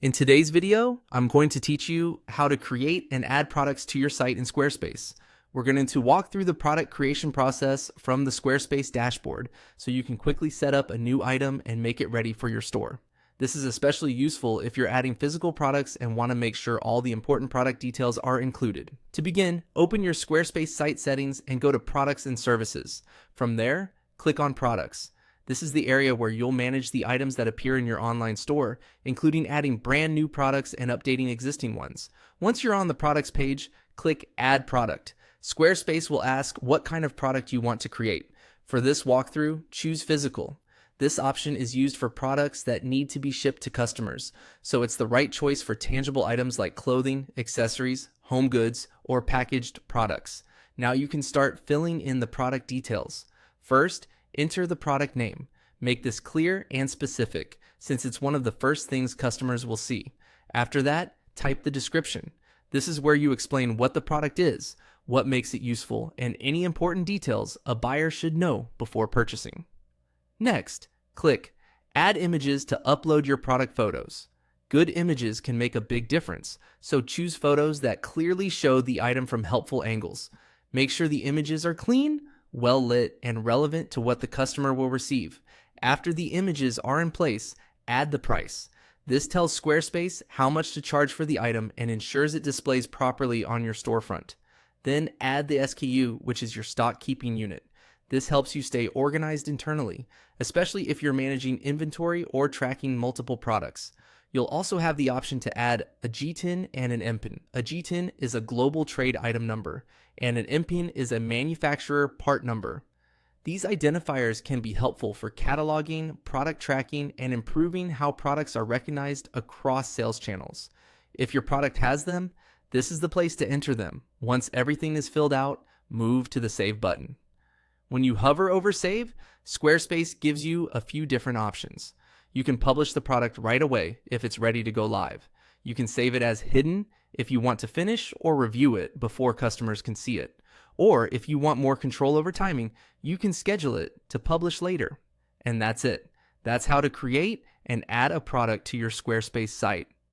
In today's video, I'm going to teach you how to create and add products to your site in Squarespace. We're going to walk through the product creation process from the Squarespace dashboard so you can quickly set up a new item and make it ready for your store. This is especially useful if you're adding physical products and want to make sure all the important product details are included. To begin, open your Squarespace site settings and go to Products and Services. From there, click on Products. This is the area where you'll manage the items that appear in your online store, including adding brand new products and updating existing ones. Once you're on the products page, click Add Product. Squarespace will ask what kind of product you want to create. For this walkthrough, choose Physical. This option is used for products that need to be shipped to customers, so it's the right choice for tangible items like clothing, accessories, home goods, or packaged products. Now you can start filling in the product details. First, enter the product name. Make this clear and specific, since it's one of the first things customers will see. After that, type the description. This is where you explain what the product is, what makes it useful, and any important details a buyer should know before purchasing. Next, click Add Images to upload your product photos. Good images can make a big difference, so choose photos that clearly show the item from helpful angles. Make sure the images are clean, well lit, and relevant to what the customer will receive. After the images are in place, add the price. This tells Squarespace how much to charge for the item and ensures it displays properly on your storefront. Then add the SKU, which is your stock keeping unit. This helps you stay organized internally, especially if you're managing inventory or tracking multiple products. You'll also have the option to add a GTIN and an MPIN. A GTIN is a global trade item number, and an MPIN is a manufacturer part number. These identifiers can be helpful for cataloging, product tracking, and improving how products are recognized across sales channels. If your product has them, this is the place to enter them. Once everything is filled out, move to the Save button. When you hover over Save, Squarespace gives you a few different options. You can publish the product right away if it's ready to go live. You can save it as hidden if you want to finish or review it before customers can see it. Or if you want more control over timing, you can schedule it to publish later. And that's it. That's how to create and add a product to your Squarespace site.